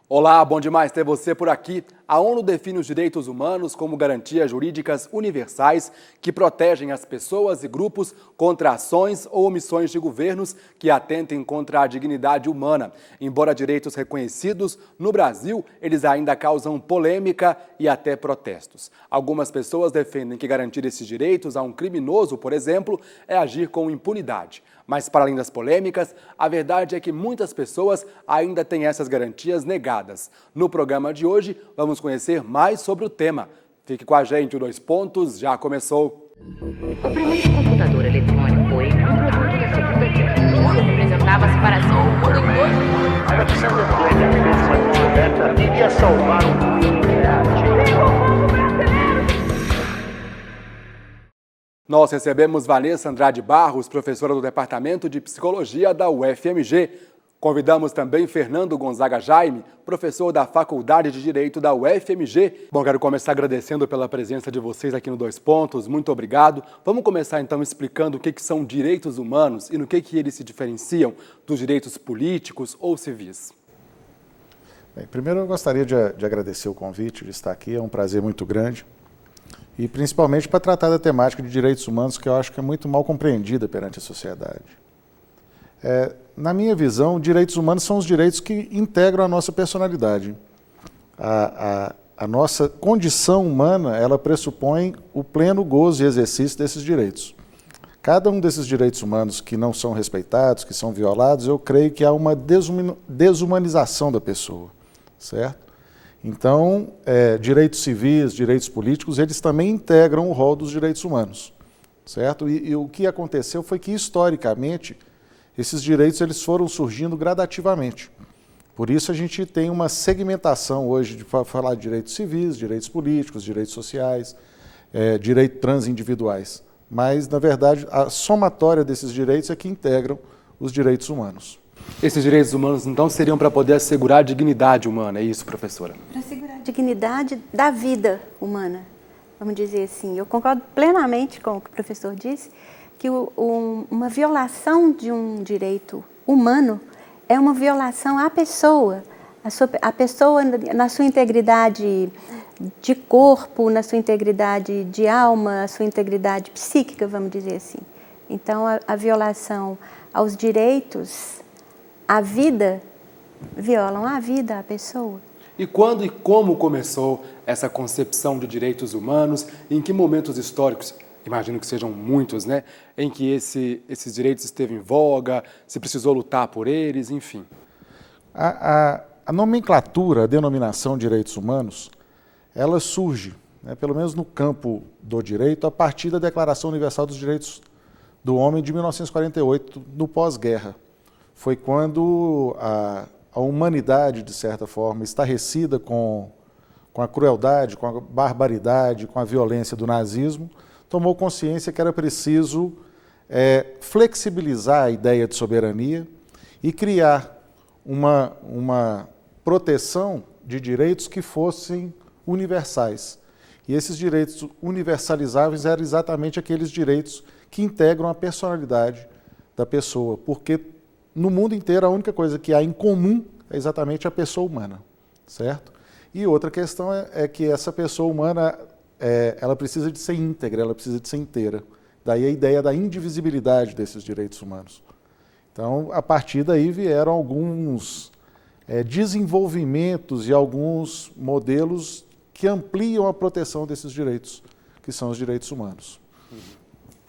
Olá, bom demais ter você por aqui. A ONU define os direitos humanos como garantias jurídicas universais que protegem as pessoas e grupos contra ações ou omissões de governos que atentem contra a dignidade humana. Embora direitos reconhecidos, no Brasil, eles ainda causam polêmica e até protestos. Algumas pessoas defendem que garantir esses direitos a um criminoso, por exemplo, é agir com impunidade. Mas, para além das polêmicas, a verdade é que muitas pessoas ainda têm essas garantias negadas. No programa de hoje, vamos conhecer mais sobre o tema. Fique com a gente, o Dois Pontos já começou. O primeiro computador eletrônico foi um produto da Segunda Guerra. Ele representava a separação do mundo em dois. Devia salvar o mundo. Nós recebemos Vanessa Andrade Barros, professora do Departamento de Psicologia da UFMG. Convidamos também Fernando Gonzaga Jaime, professor da Faculdade de Direito da UFMG. Bom, quero começar agradecendo pela presença de vocês aqui no Dois Pontos. Muito obrigado. Vamos começar então explicando o que são direitos humanos e no que eles se diferenciam dos direitos políticos ou civis. Bem, primeiro eu gostaria de agradecer o convite de estar aqui. É um prazer muito grande. E principalmente para tratar da temática de direitos humanos, que eu acho que é muito mal compreendida perante a sociedade. Na minha visão, direitos humanos são os direitos que integram a nossa personalidade. A nossa condição humana, ela pressupõe o pleno gozo e exercício desses direitos. Cada um desses direitos humanos que não são respeitados, que são violados, eu creio que há uma desumanização da pessoa, certo? Então, direitos civis, direitos políticos, eles também integram o rol dos direitos humanos, certo? E o que aconteceu foi que, historicamente, esses direitos eles foram surgindo gradativamente. Por isso a gente tem uma segmentação hoje de falar de direitos civis, direitos políticos, direitos sociais, direitos transindividuais. Mas, na verdade, a somatória desses direitos é que integram os direitos humanos. Esses direitos humanos, então, seriam para poder assegurar a dignidade humana, é isso, professora? Para assegurar a dignidade da vida humana, vamos dizer assim. Eu concordo plenamente com o que o professor disse, que uma violação de um direito humano é uma violação à pessoa. A pessoa na sua integridade de corpo, na sua integridade de alma, na sua integridade psíquica, vamos dizer assim. Então, a violação aos direitos, à vida, violam a vida, a pessoa. E quando e como começou essa concepção de direitos humanos? Em que momentos históricos, imagino que sejam muitos, né, em que esses direitos esteve em voga, se precisou lutar por eles, enfim? A nomenclatura, a denominação direitos humanos, ela surge, né, pelo menos no campo do direito, a partir da Declaração Universal dos Direitos do Homem de 1948, no pós-guerra. Foi quando a humanidade, de certa forma, estarrecida com a crueldade, com a barbaridade, com a violência do nazismo, tomou consciência que era preciso flexibilizar a ideia de soberania e criar uma proteção de direitos que fossem universais. E esses direitos universalizáveis eram exatamente aqueles direitos que integram a personalidade da pessoa, porque no mundo inteiro a única coisa que há em comum é exatamente a pessoa humana, certo? E outra questão é que essa pessoa humana ela precisa de ser íntegra, ela precisa de ser inteira. Daí a ideia da indivisibilidade desses direitos humanos. Então, a partir daí vieram alguns desenvolvimentos e alguns modelos que ampliam a proteção desses direitos, que são os direitos humanos.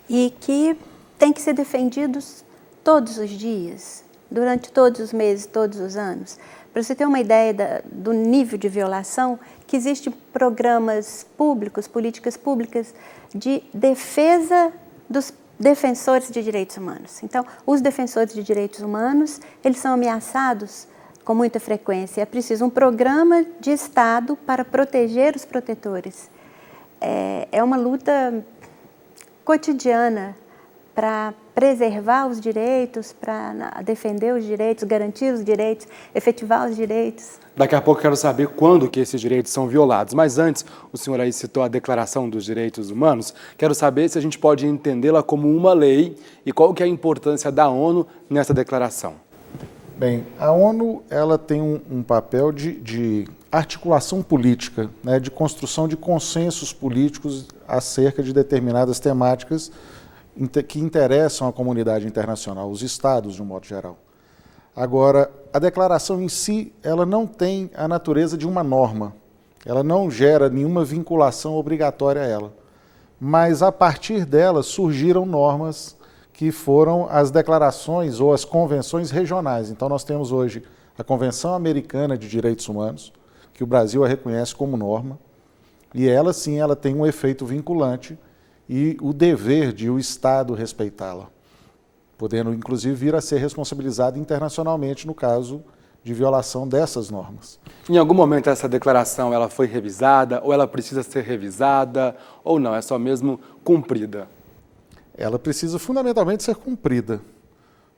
E que têm que ser defendidos todos os dias, durante todos os meses, todos os anos. Para você ter uma ideia do nível de violação, que existem programas públicos, políticas públicas de defesa dos defensores de direitos humanos. Então, os defensores de direitos humanos, eles são ameaçados com muita frequência. É preciso um programa de Estado para proteger os protetores. É uma luta cotidiana para preservar os direitos, para defender os direitos, garantir os direitos, efetivar os direitos. Daqui a pouco eu quero saber quando que esses direitos são violados. Mas antes, o senhor aí citou a Declaração dos Direitos Humanos. Quero saber se a gente pode entendê-la como uma lei e qual que é a importância da ONU nessa declaração. Bem, a ONU ela tem um papel de articulação política, né, de construção de consensos políticos acerca de determinadas temáticas que interessam a comunidade internacional, os estados de um modo geral. Agora, a declaração em si, ela não tem a natureza de uma norma, ela não gera nenhuma vinculação obrigatória a ela, mas a partir dela surgiram normas que foram as declarações ou as convenções regionais. Então nós temos hoje a Convenção Americana de Direitos Humanos, que o Brasil a reconhece como norma, e ela sim, ela tem um efeito vinculante e o dever de o Estado respeitá-la, podendo inclusive vir a ser responsabilizado internacionalmente no caso de violação dessas normas. Em algum momento essa declaração ela foi revisada, ou ela precisa ser revisada, ou não, é só mesmo cumprida? Ela precisa fundamentalmente ser cumprida,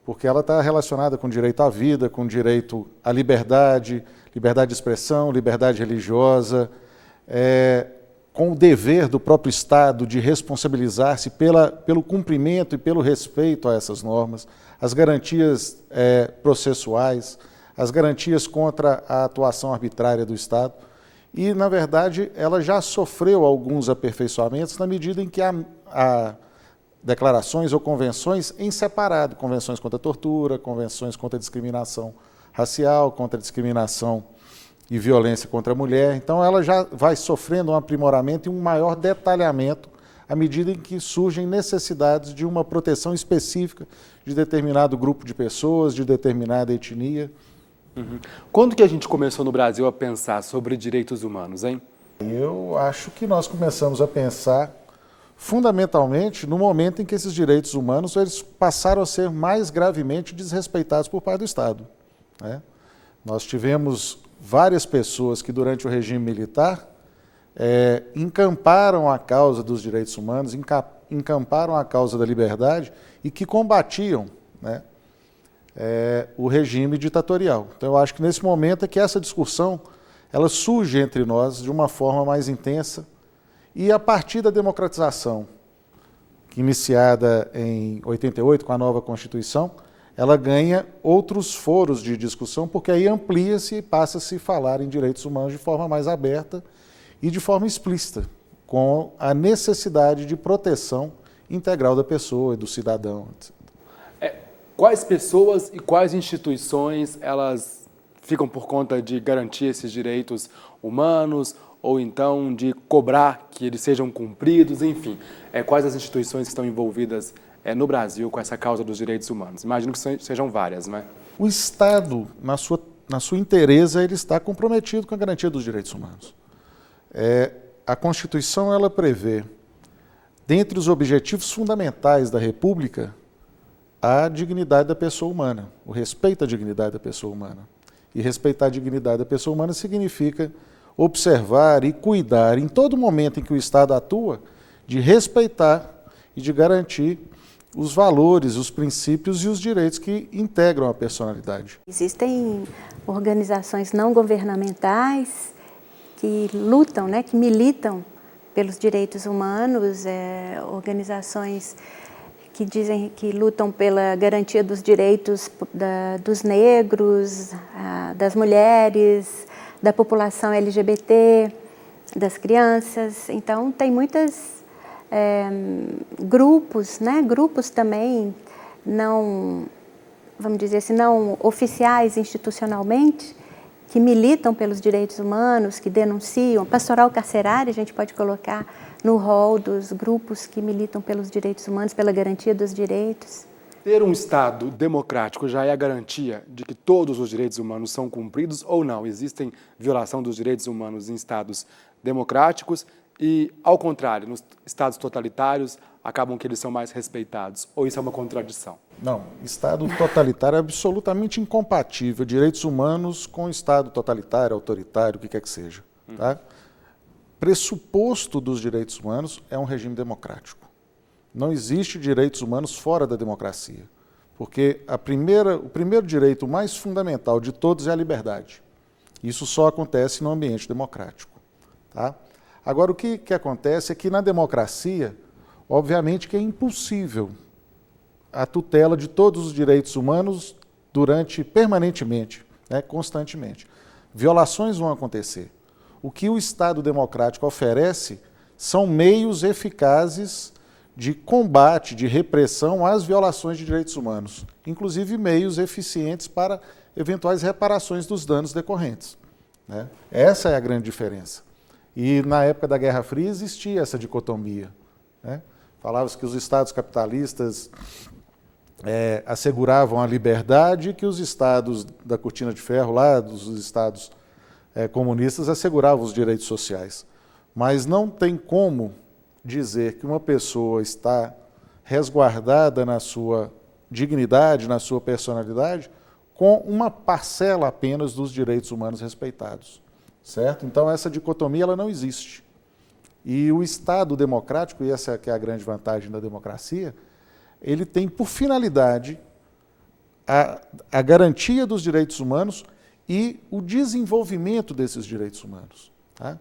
porque ela está relacionada com direito à vida, com direito à liberdade, liberdade de expressão, liberdade religiosa, com o dever do próprio Estado de responsabilizar-se pelo cumprimento e pelo respeito a essas normas, as garantias processuais, as garantias contra a atuação arbitrária do Estado. E, na verdade, ela já sofreu alguns aperfeiçoamentos na medida em que a declarações ou convenções em separado, convenções contra a tortura, convenções contra a discriminação racial, contra a discriminação e violência contra a mulher. Então ela já vai sofrendo um aprimoramento e um maior detalhamento à medida em que surgem necessidades de uma proteção específica de determinado grupo de pessoas, de determinada etnia. Quando que a gente começou no Brasil a pensar sobre direitos humanos, hein? Eu acho que nós começamos a pensar fundamentalmente no momento em que esses direitos humanos eles passaram a ser mais gravemente desrespeitados por parte do Estado, né? Nós tivemos várias pessoas que durante o regime militar encamparam a causa dos direitos humanos, encamparam a causa da liberdade e que combatiam, né, o regime ditatorial. Então eu acho que nesse momento é que essa discussão ela surge entre nós de uma forma mais intensa. E a partir da democratização, iniciada em 88 com a nova Constituição, ela ganha outros foros de discussão, porque aí amplia-se e passa-se a falar em direitos humanos de forma mais aberta e de forma explícita, com a necessidade de proteção integral da pessoa e do cidadão. Quais pessoas e quais instituições elas ficam por conta de garantir esses direitos humanos, ou então de cobrar que eles sejam cumpridos, enfim. Quais as instituições que estão envolvidas no Brasil com essa causa dos direitos humanos? Imagino que sejam várias, né? O Estado, na sua inteireza, ele está comprometido com a garantia dos direitos humanos. A Constituição, ela prevê, dentre os objetivos fundamentais da República, a dignidade da pessoa humana, o respeito à dignidade da pessoa humana. E respeitar a dignidade da pessoa humana significa observar e cuidar, em todo momento em que o Estado atua, de respeitar e de garantir os valores, os princípios e os direitos que integram a personalidade. Existem organizações não governamentais que lutam, né, que militam pelos direitos humanos, organizações que dizem que lutam pela garantia dos direitos dos negros, das mulheres, da população LGBT, das crianças. Então, tem muitos grupos, né? Grupos também não, vamos dizer assim, não oficiais institucionalmente, que militam pelos direitos humanos, que denunciam. Pastoral carcerária, a gente pode colocar no rol dos grupos que militam pelos direitos humanos, pela garantia dos direitos. Ter um Estado democrático já é a garantia de que todos os direitos humanos são cumpridos ou não? Existem violação dos direitos humanos em Estados democráticos e, ao contrário, nos Estados totalitários, acabam que eles são mais respeitados? Ou isso é uma contradição? Não, Estado totalitário é absolutamente incompatível, direitos humanos com Estado totalitário, autoritário, o que quer que seja. Tá? Pressuposto dos direitos humanos é um regime democrático. Não existe direitos humanos fora da democracia, porque o primeiro direito mais fundamental de todos é a liberdade. Isso só acontece no ambiente democrático. Tá? Agora, o que acontece é que na democracia, obviamente que é impossível a tutela de todos os direitos humanos permanentemente, né, constantemente. Violações vão acontecer. O que o Estado democrático oferece são meios eficazes de combate, de repressão às violações de direitos humanos, inclusive meios eficientes para eventuais reparações dos danos decorrentes, né? Essa é a grande diferença. E na época da Guerra Fria existia essa dicotomia, né? Falava-se que os estados capitalistas asseguravam a liberdade, que os estados da cortina de ferro, lá dos estados comunistas, asseguravam os direitos sociais. Mas não tem como dizer que uma pessoa está resguardada na sua dignidade, na sua personalidade, com uma parcela apenas dos direitos humanos respeitados, certo? Então essa dicotomia ela não existe. E o Estado democrático, e essa que é a grande vantagem da democracia, ele tem por finalidade a garantia dos direitos humanos e o desenvolvimento desses direitos humanos, tá?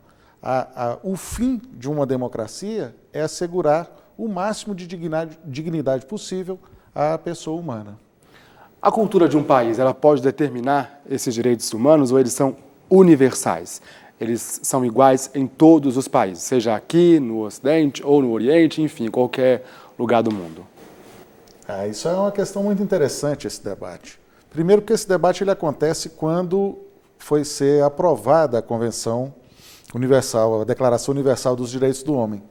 O fim de uma democracia é assegurar o máximo de dignidade possível à pessoa humana. A cultura de um país, ela pode determinar esses direitos humanos ou eles são universais? Eles são iguais em todos os países, seja aqui, no Ocidente ou no Oriente, enfim, em qualquer lugar do mundo. Isso é uma questão muito interessante, esse debate. Primeiro porque esse debate ele acontece quando foi ser aprovada a Convenção Universal, a Declaração Universal dos Direitos do Homem,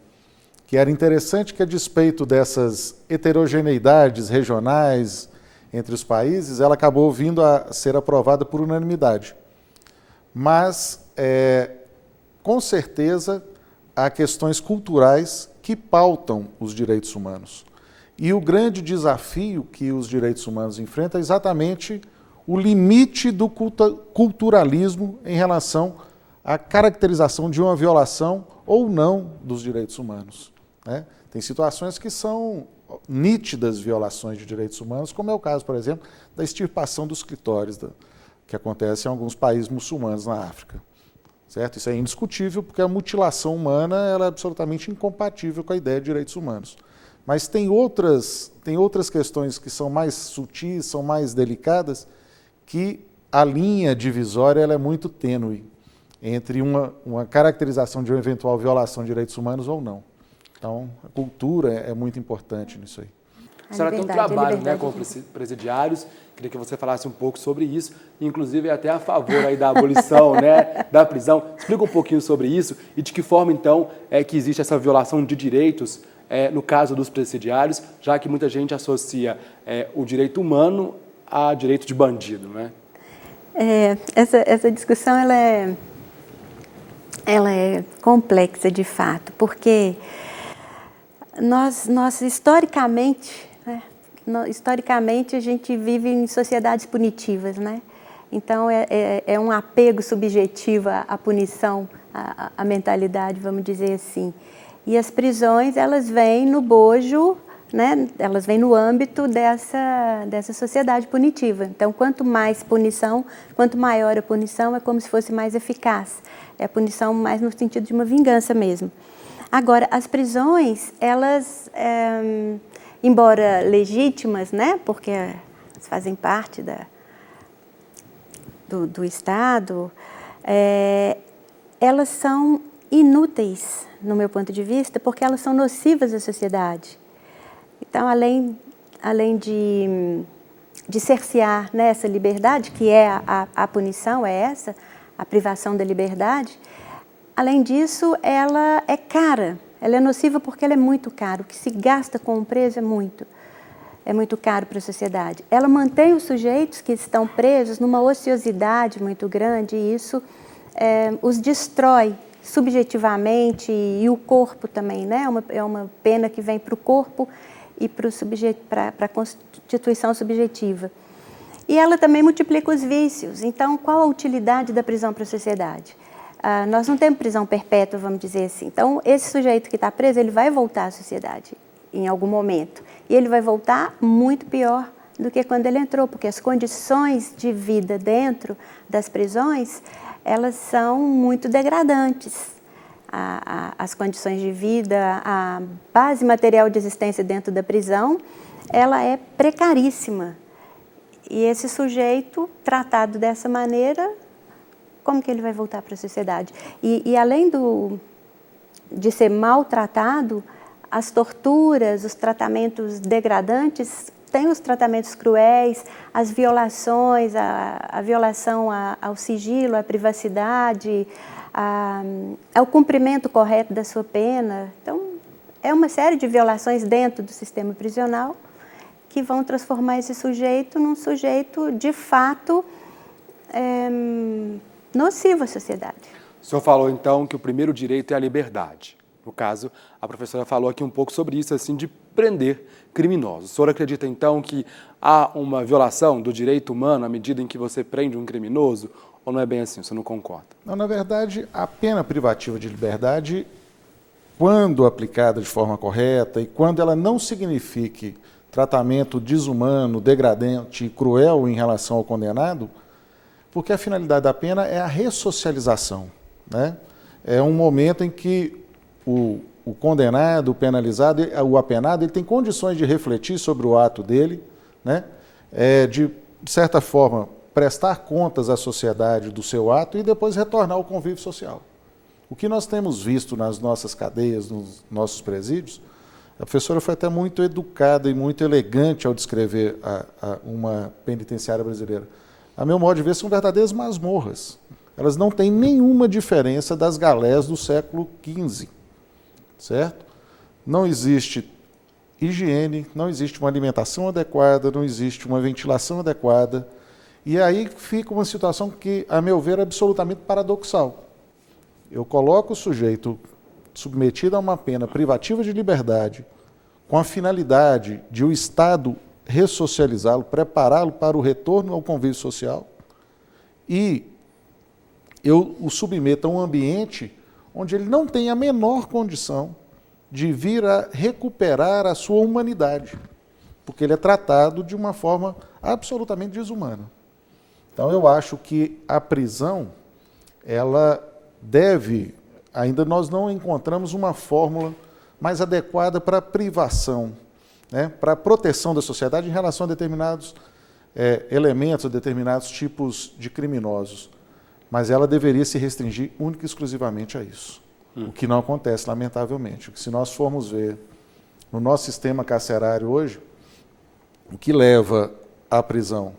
que era interessante que, a despeito dessas heterogeneidades regionais entre os países, ela acabou vindo a ser aprovada por unanimidade. Mas, com certeza, há questões culturais que pautam os direitos humanos. E o grande desafio que os direitos humanos enfrentam é exatamente o limite do culturalismo em relação à caracterização de uma violação ou não dos direitos humanos, né? Tem situações que são nítidas violações de direitos humanos, como é o caso, por exemplo, da extirpação dos clitóris, que acontece em alguns países muçulmanos na África, certo? Isso é indiscutível, porque a mutilação humana ela é absolutamente incompatível com a ideia de direitos humanos. Mas tem outras questões que são mais sutis, são mais delicadas, que a linha divisória ela é muito tênue entre uma caracterização de uma eventual violação de direitos humanos ou não. Então, a cultura é muito importante nisso aí. A senhora tem um trabalho, né, com presidiários, queria que você falasse um pouco sobre isso, inclusive até a favor aí da abolição, né, da prisão. Explica um pouquinho sobre isso e de que forma, então, que existe essa violação de direitos no caso dos presidiários, já que muita gente associa o direito humano a direito de bandido, né? Essa discussão ela é complexa, de fato, porque nós historicamente, né, historicamente a gente vive em sociedades punitivas, né? Então é um apego subjetivo à punição, à mentalidade, vamos dizer assim. E as prisões, elas vêm no bojo, né? Elas vêm no âmbito dessa sociedade punitiva. Então, quanto mais punição, quanto maior a punição, é como se fosse mais eficaz. É a punição mais no sentido de uma vingança mesmo. Agora, as prisões, elas, embora legítimas, né? Porque elas fazem parte do Estado, elas são inúteis, no meu ponto de vista, porque elas são nocivas à sociedade. Então, além de cercear, né, essa liberdade, que é a punição, a privação da liberdade, além disso, ela é cara. Ela é nociva porque ela é muito cara. O que se gasta com um preso é muito caro para a sociedade. Ela mantém os sujeitos que estão presos numa ociosidade muito grande e isso os destrói subjetivamente e o corpo também, né? É uma pena que vem para o corpo e para a constituição subjetiva. E ela também multiplica os vícios. Então, qual a utilidade da prisão para a sociedade? Nós não temos prisão perpétua, vamos dizer assim. Então, esse sujeito que está preso, ele vai voltar à sociedade em algum momento. E ele vai voltar muito pior do que quando ele entrou, porque as condições de vida dentro das prisões, elas são muito degradantes. As condições de vida, a base material de existência dentro da prisão, ela é precaríssima. E esse sujeito, tratado dessa maneira, como que ele vai voltar para a sociedade? E além de ser maltratado, as torturas, os tratamentos degradantes, tem os tratamentos cruéis, as violações, a violação ao sigilo, à privacidade, ao cumprimento correto da sua pena. Então, é uma série de violações dentro do sistema prisional que vão transformar esse sujeito num sujeito, de fato, nocivo à sociedade. O senhor falou, então, que o primeiro direito é a liberdade. No caso, a professora falou aqui um pouco sobre isso, assim, de prender criminosos. O senhor acredita, então, que há uma violação do direito humano à medida em que você prende um criminoso? Ou não é bem assim? O senhor não concorda? Não, na verdade, a pena privativa de liberdade, quando aplicada de forma correta e quando ela não signifique tratamento desumano, degradante e cruel em relação ao condenado, porque a finalidade da pena é a ressocialização, né? É um momento em que o condenado, o penalizado, o apenado, ele tem condições de refletir sobre o ato dele, né? De certa forma, prestar contas à sociedade do seu ato e depois retornar ao convívio social. O que nós temos visto nas nossas cadeias, nos nossos presídios, a professora foi até muito educada e muito elegante ao descrever uma penitenciária brasileira. A meu modo de ver, são verdadeiras masmorras. Elas não têm nenhuma diferença das galés do século XV. Certo? Não existe higiene, não existe uma alimentação adequada, não existe uma ventilação adequada. E aí fica uma situação que, a meu ver, é absolutamente paradoxal. Eu coloco o sujeito submetido a uma pena privativa de liberdade, com a finalidade de o Estado ressocializá-lo, prepará-lo para o retorno ao convívio social, e eu o submeto a um ambiente onde ele não tem a menor condição de vir a recuperar a sua humanidade, porque ele é tratado de uma forma absolutamente desumana. Então, eu acho que a prisão, ela deve, ainda nós não encontramos uma fórmula mais adequada para a privação, né, para a proteção da sociedade em relação a determinados elementos, a determinados tipos de criminosos. Mas ela deveria se restringir única e exclusivamente a isso. O que não acontece, lamentavelmente. Se nós formos ver no nosso sistema carcerário hoje, o que leva à prisão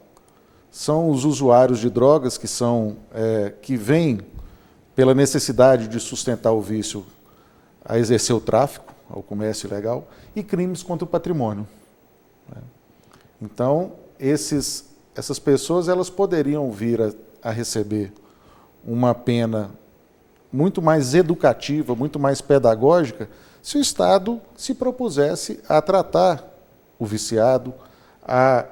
são os usuários de drogas que vêm pela necessidade de sustentar o vício a exercer o tráfico, ao comércio ilegal, e crimes contra o patrimônio. Então, essas pessoas elas poderiam vir a receber uma pena muito mais educativa, muito mais pedagógica, se o Estado se propusesse a tratar o viciado, a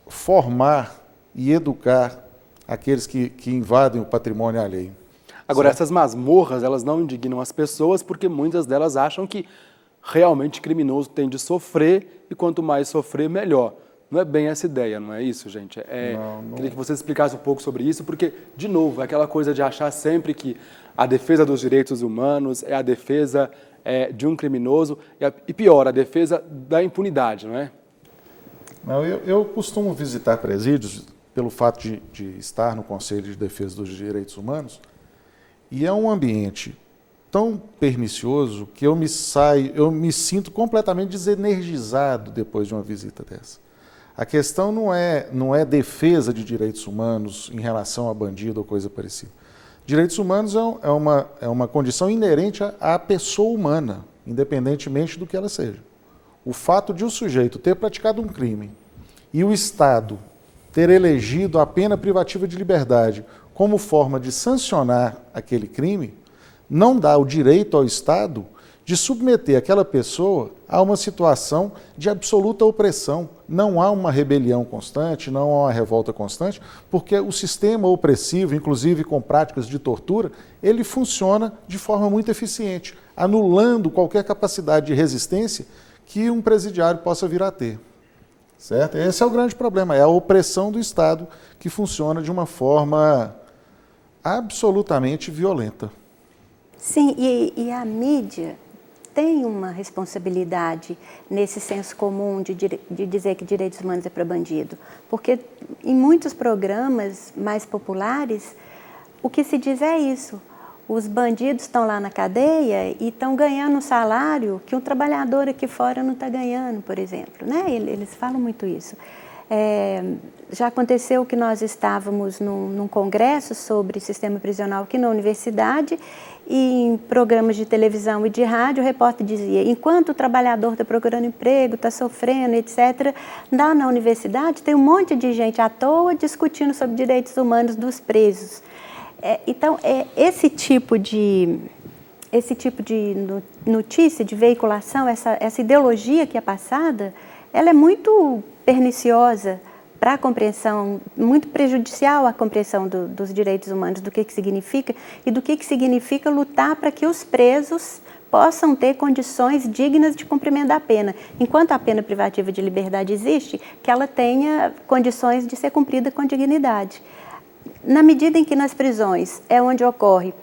formar e educar aqueles que invadem o patrimônio alheio. Agora, certo? Essas masmorras, elas não indignam as pessoas porque muitas delas acham que realmente criminoso tem de sofrer e quanto mais sofrer, melhor. Não é bem essa ideia, não é isso, gente? Não. Queria que você explicasse um pouco sobre isso, porque, de novo, é aquela coisa de achar sempre que a defesa dos direitos humanos é a defesa de um criminoso e, pior, a defesa da impunidade, não é? Não, eu costumo visitar presídios pelo fato de estar no Conselho de Defesa dos Direitos Humanos, e é um ambiente tão pernicioso que eu me sinto completamente desenergizado depois de uma visita dessa. A questão não é defesa de direitos humanos em relação a bandido ou coisa parecida. Direitos humanos é uma condição inerente à pessoa humana, independentemente do que ela seja. O fato de o sujeito ter praticado um crime e o Estado ter elegido a pena privativa de liberdade como forma de sancionar aquele crime, não dá o direito ao Estado de submeter aquela pessoa a uma situação de absoluta opressão. Não há uma rebelião constante, não há uma revolta constante, porque o sistema opressivo, inclusive com práticas de tortura, ele funciona de forma muito eficiente, anulando qualquer capacidade de resistência que um presidiário possa vir a ter. Certo? Esse é o grande problema, é a opressão do Estado que funciona de uma forma absolutamente violenta. Sim, e a mídia têm uma responsabilidade nesse senso comum de dizer que direitos humanos é para bandido. Porque em muitos programas mais populares, o que se diz é isso. Os bandidos estão lá na cadeia e estão ganhando um salário que um trabalhador aqui fora não está ganhando, por exemplo. Né? Eles falam muito isso. Já aconteceu que nós estávamos num congresso sobre sistema prisional aqui na universidade e em programas de televisão e de rádio o repórter dizia, enquanto o trabalhador está procurando emprego, está sofrendo, etc., lá na universidade tem um monte de gente à toa discutindo sobre direitos humanos dos presos. Então, esse tipo de notícia, de veiculação, essa ideologia que é passada, ela é muito perniciosa para a compreensão, muito prejudicial à compreensão dos direitos humanos, do que significa e do que significa lutar para que os presos possam ter condições dignas de cumprimento da pena. Enquanto a pena privativa de liberdade existe, que ela tenha condições de ser cumprida com dignidade. Na medida em que nas prisões é onde ocorre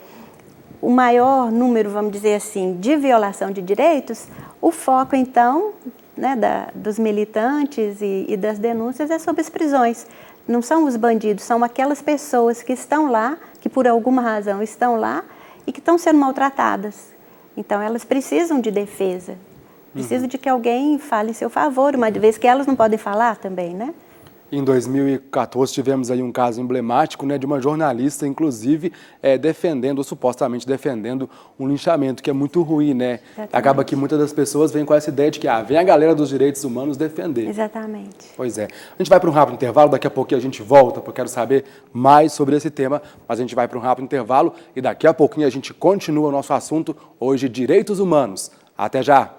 o maior número, vamos dizer assim, de violação de direitos, o foco, então, né, dos militantes e das denúncias é sobre as prisões. Não são os bandidos, são aquelas pessoas que estão lá, que por alguma razão estão lá e que estão sendo maltratadas. Então, elas precisam de defesa, precisam de que alguém fale em seu favor, uma vez que elas não podem falar também, né? Em 2014 tivemos aí um caso emblemático, né, de uma jornalista, inclusive, defendendo, ou supostamente defendendo, um linchamento, que é muito ruim, né? Exatamente. Acaba que muitas das pessoas vêm com essa ideia de que vem a galera dos direitos humanos defender. Exatamente. Pois é. A gente vai para um rápido intervalo, daqui a pouquinho a gente volta, porque eu quero saber mais sobre esse tema, mas a gente vai para um rápido intervalo e daqui a pouquinho a gente continua o nosso assunto, hoje, direitos humanos. Até já!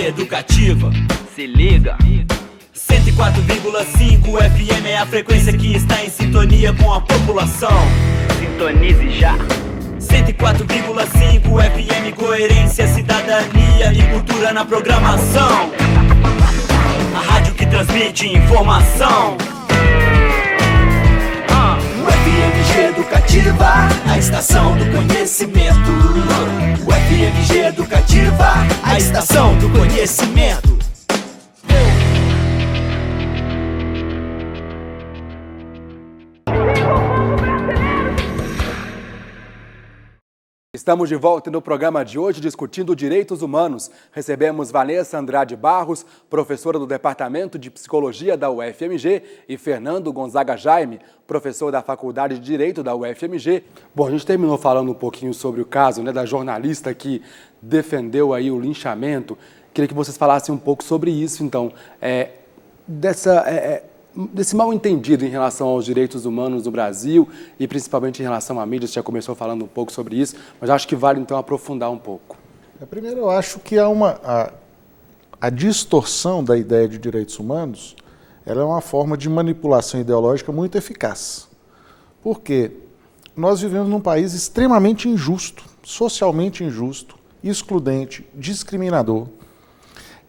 Educativa, se liga. 104,5 FM é a frequência que está em sintonia com a população. Sintonize já. 104,5 FM, coerência, cidadania e cultura na programação. A rádio que transmite informação. UFMG Educativa, a estação do conhecimento. UFMG Educativa, a estação do conhecimento. Estamos de volta no programa de hoje discutindo direitos humanos. Recebemos Vanessa Andrade Barros, professora do Departamento de Psicologia da UFMG, e Fernando Gonzaga Jaime, professor da Faculdade de Direito da UFMG. Bom, a gente terminou falando um pouquinho sobre o caso, né, da jornalista que defendeu aí o linchamento. Queria que vocês falassem um pouco sobre isso, então, desse mal-entendido em relação aos direitos humanos no Brasil e principalmente em relação à mídia. Você já começou falando um pouco sobre isso, mas acho que vale então aprofundar um pouco. Primeiro, eu acho que há a distorção da ideia de direitos humanos, ela é uma forma de manipulação ideológica muito eficaz. Porque nós vivemos num país extremamente injusto, socialmente injusto, excludente, discriminador,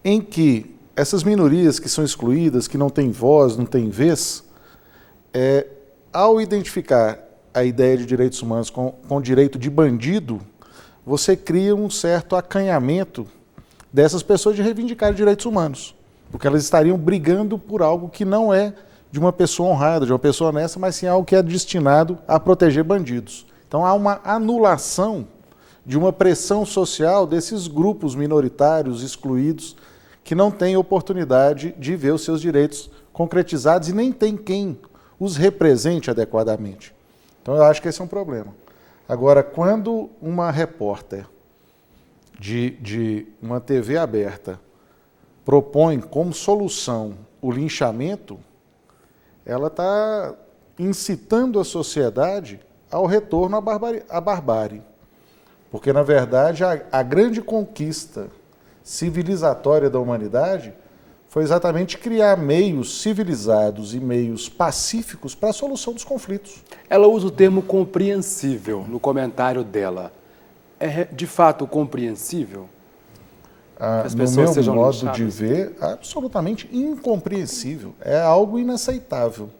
em que essas minorias que são excluídas, que não têm voz, não têm vez, ao identificar a ideia de direitos humanos com direito de bandido, você cria um certo acanhamento dessas pessoas de reivindicar direitos humanos, porque elas estariam brigando por algo que não é de uma pessoa honrada, de uma pessoa honesta, mas sim algo que é destinado a proteger bandidos. Então há uma anulação de uma pressão social desses grupos minoritários, excluídos, que não têm oportunidade de ver os seus direitos concretizados e nem tem quem os represente adequadamente. Então eu acho que esse é um problema. Agora, quando uma repórter de uma TV aberta propõe como solução o linchamento, ela está incitando a sociedade ao retorno à barbárie. Porque, na verdade, a grande conquista civilizatória da humanidade foi exatamente criar meios civilizados e meios pacíficos para a solução dos conflitos. Ela usa o termo compreensível no comentário dela. É de fato compreensível? As No pessoas meu sejam modo linchadas? de ver, absolutamente incompreensível. É algo inaceitável.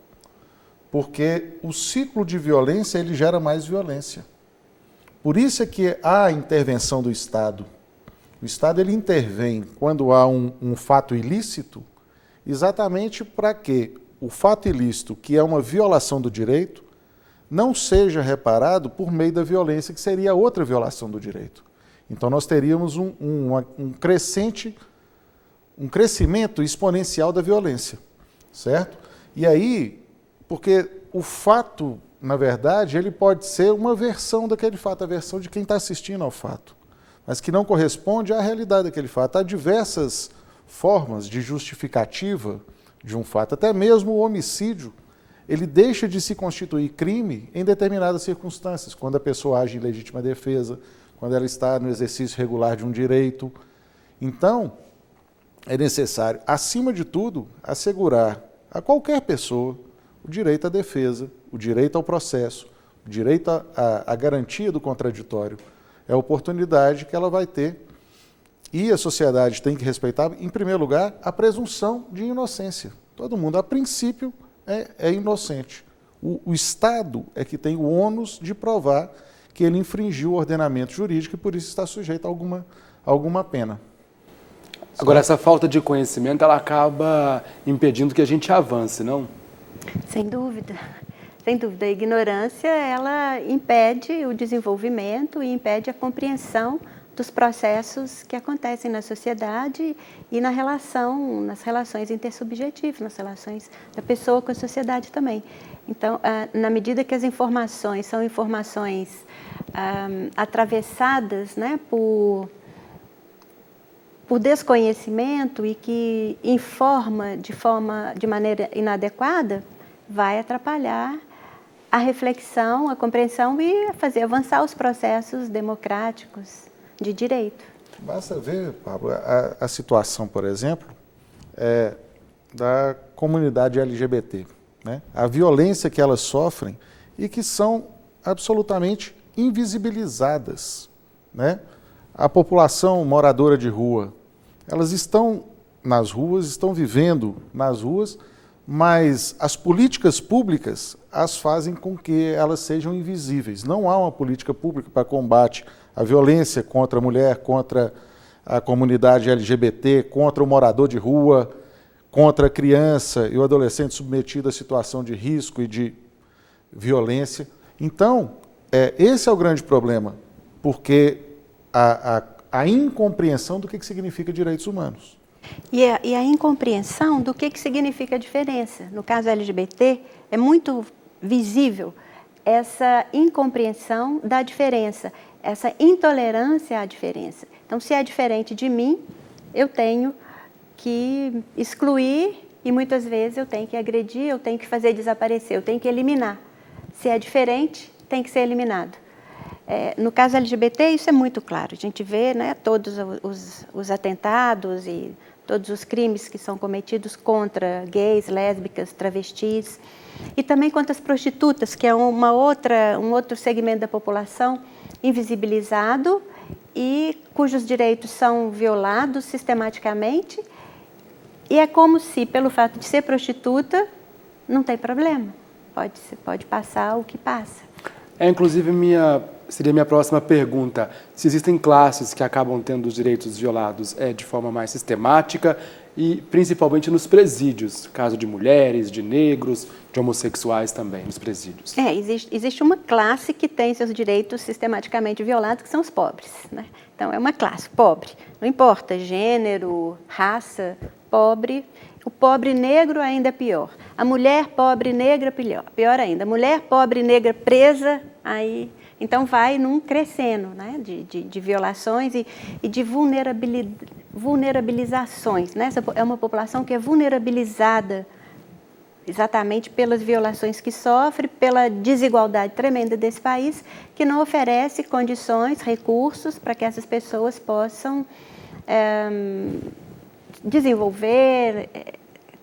Porque o ciclo de violência, ele gera mais violência. Por isso é que há a intervenção do Estado. O Estado, ele intervém quando há um fato ilícito, exatamente para que o fato ilícito, que é uma violação do direito, não seja reparado por meio da violência, que seria outra violação do direito. Então nós teríamos um crescimento exponencial da violência, certo? E aí, porque o fato, na verdade, ele pode ser uma versão daquele fato, a versão de quem está assistindo ao fato, mas que não corresponde à realidade daquele fato. Há diversas formas de justificativa de um fato, até mesmo o homicídio, ele deixa de se constituir crime em determinadas circunstâncias, quando a pessoa age em legítima defesa, quando ela está no exercício regular de um direito. Então, é necessário, acima de tudo, assegurar a qualquer pessoa o direito à defesa, o direito ao processo, o direito à garantia do contraditório. É a oportunidade que ela vai ter. E a sociedade tem que respeitar, em primeiro lugar, a presunção de inocência. Todo mundo, a princípio, é inocente. O Estado é que tem o ônus de provar que ele infringiu o ordenamento jurídico e por isso está sujeito a alguma pena. Agora, essa falta de conhecimento, ela acaba impedindo que a gente avance, não? Sem dúvida. Sem dúvida. A ignorância, ela impede o desenvolvimento e impede a compreensão dos processos que acontecem na sociedade e nas relações intersubjetivas, nas relações da pessoa com a sociedade também. Então, na medida que as informações são informações atravessadas, né, por desconhecimento e que informa de maneira inadequada, vai atrapalhar a reflexão, a compreensão e fazer avançar os processos democráticos de direito. Basta ver, Pablo, a situação, por exemplo, da comunidade LGBT, né? A violência que elas sofrem e que são absolutamente invisibilizadas, né? A população moradora de rua, elas estão nas ruas, estão vivendo nas ruas, mas as políticas públicas as fazem com que elas sejam invisíveis. Não há uma política pública para combate à violência contra a mulher, contra a comunidade LGBT, contra o morador de rua, contra a criança e o adolescente submetido a situação de risco e de violência. Então, esse é o grande problema, porque a incompreensão do que significa direitos humanos. E a incompreensão do que significa a diferença. No caso LGBT, é muito visível essa incompreensão da diferença, essa intolerância à diferença. Então, se é diferente de mim, eu tenho que excluir e muitas vezes eu tenho que agredir, eu tenho que fazer desaparecer, eu tenho que eliminar. Se é diferente, tem que ser eliminado. No caso LGBT, isso é muito claro. A gente vê, né, todos os atentados e todos os crimes que são cometidos contra gays, lésbicas, travestis e também contra as prostitutas, que é um outro segmento da população invisibilizado e cujos direitos são violados sistematicamente. E é como se, pelo fato de ser prostituta, não tem problema. Pode passar o que passa. Inclusive, seria minha próxima pergunta. Se existem classes que acabam tendo os direitos violados de forma mais sistemática e principalmente nos presídios, caso de mulheres, de negros, de homossexuais também, nos presídios. Existe uma classe que tem seus direitos sistematicamente violados, que são os pobres, né? Então, é uma classe pobre. Não importa gênero, raça, pobre. O pobre negro ainda é pior. A mulher pobre negra, pior ainda. A mulher pobre negra presa, aí... Então, vai num crescendo, né, de violações e de vulnerabilizações. Né? Essa é uma população que é vulnerabilizada exatamente pelas violações que sofre, pela desigualdade tremenda desse país, que não oferece condições, recursos para que essas pessoas possam desenvolver,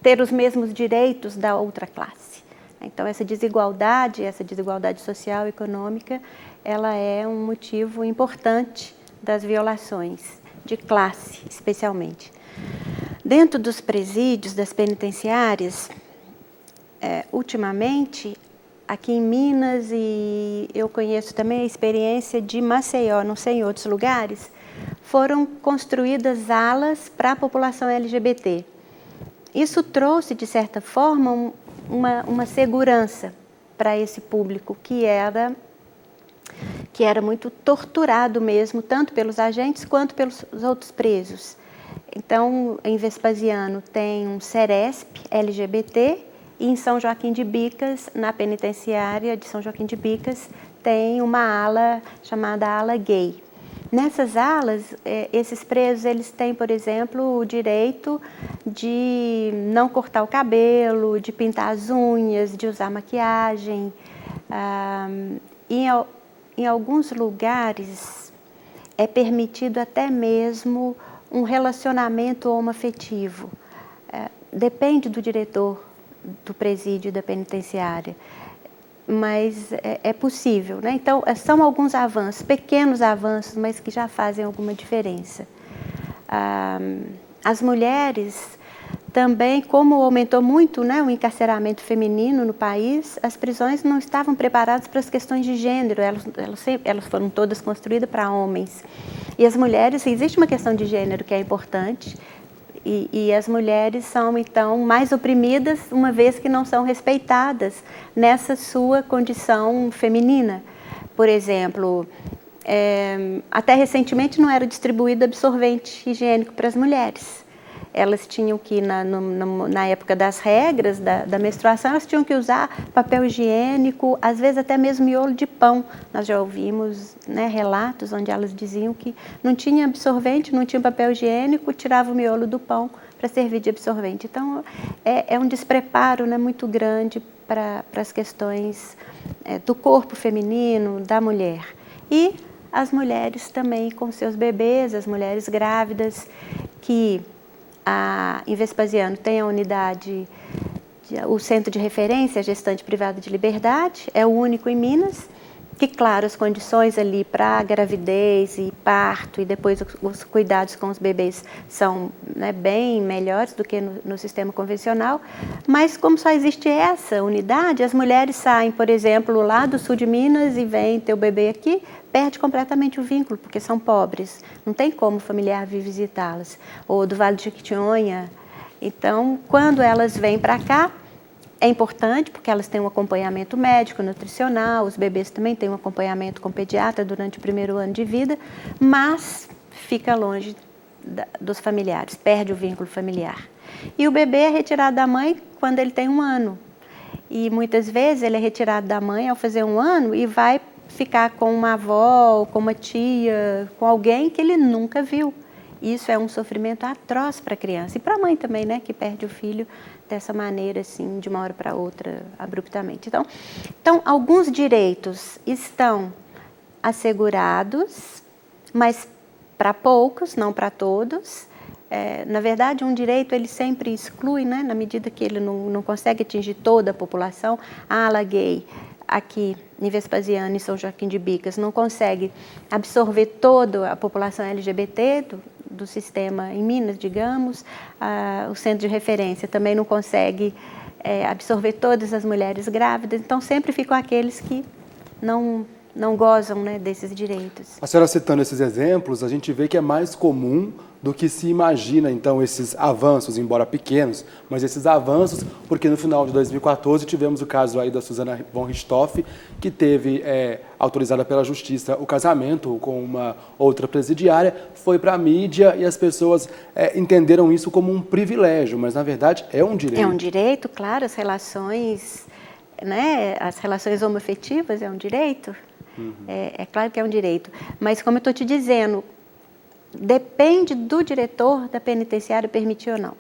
ter os mesmos direitos da outra classe. Então, essa desigualdade social e econômica, ela é um motivo importante das violações de classe, especialmente. Dentro dos presídios, das penitenciárias, ultimamente, aqui em Minas, e eu conheço também a experiência de Maceió, não sei em outros lugares, foram construídas alas para a população LGBT. Isso trouxe, de certa forma, uma segurança para esse público que era muito torturado mesmo, tanto pelos agentes quanto pelos outros presos. Então, em Vespasiano tem um Ceresp LGBT e em São Joaquim de Bicas, na penitenciária de São Joaquim de Bicas, tem uma ala chamada ala gay. Nessas alas, esses presos, eles têm, por exemplo, o direito de não cortar o cabelo, de pintar as unhas, de usar maquiagem. Em alguns lugares, é permitido até mesmo um relacionamento homoafetivo. Depende do diretor do presídio e da penitenciária, mas é possível, né? Então, são alguns avanços, pequenos avanços, mas que já fazem alguma diferença. As mulheres também, como aumentou muito, né, o encarceramento feminino no país, as prisões não estavam preparadas para as questões de gênero, elas foram todas construídas para homens. E as mulheres, existe uma questão de gênero que é importante, e as mulheres são, então, mais oprimidas, uma vez que não são respeitadas nessa sua condição feminina. Por exemplo, até recentemente não era distribuído absorvente higiênico para as mulheres. Elas tinham que, na época das regras da menstruação, elas tinham que usar papel higiênico, às vezes até mesmo miolo de pão. Nós já ouvimos, né, relatos onde elas diziam que não tinha absorvente, não tinha papel higiênico, tirava o miolo do pão para servir de absorvente. Então, é um despreparo, né, muito grande para as questões do corpo feminino, da mulher. E as mulheres também com seus bebês, as mulheres grávidas, que em Vespasiano tem a unidade, o centro de referência, a gestante privada de liberdade, é o único em Minas, que, claro, as condições ali para gravidez e parto e depois os cuidados com os bebês são, né, bem melhores do que no sistema convencional, mas como só existe essa unidade, as mulheres saem, por exemplo, lá do sul de Minas e vêm ter o bebê aqui, perde completamente o vínculo, porque são pobres, não tem como o familiar vir visitá-las, ou do Vale de Jequitinhonha. Então, quando elas vêm para cá, é importante, porque elas têm um acompanhamento médico, nutricional, os bebês também têm um acompanhamento com pediatra durante o primeiro ano de vida, mas fica longe dos familiares, perde o vínculo familiar. E o bebê é retirado da mãe quando ele tem 1 ano. E muitas vezes ele é retirado da mãe ao fazer 1 ano e vai ficar com uma avó, com uma tia, com alguém que ele nunca viu. Isso é um sofrimento atroz para a criança e para a mãe também, né, que perde o filho dessa maneira, assim, de uma hora para outra, abruptamente. Então, alguns direitos estão assegurados, mas para poucos, não para todos. Na verdade, um direito ele sempre exclui, né, na medida que ele não consegue atingir toda a população. A ala gay, aqui em Vespasiano e São Joaquim de Bicas, não consegue absorver toda a população LGBT do sistema em Minas, digamos. O centro de referência também não consegue absorver todas as mulheres grávidas, então sempre ficam aqueles que não gozam, né, desses direitos. A senhora citando esses exemplos, a gente vê que é mais comum do que se imagina, então, esses avanços, embora pequenos, mas esses avanços, porque no final de 2014 tivemos o caso aí da Susana von Richthofen, que teve autorizada pela Justiça o casamento com uma outra presidiária, foi para a mídia e as pessoas entenderam isso como um privilégio, mas na verdade é um direito. É um direito, claro, as relações, né, as relações homoafetivas é um direito, é claro que é um direito, mas como eu estou te dizendo, depende do diretor da penitenciária permitir ou não.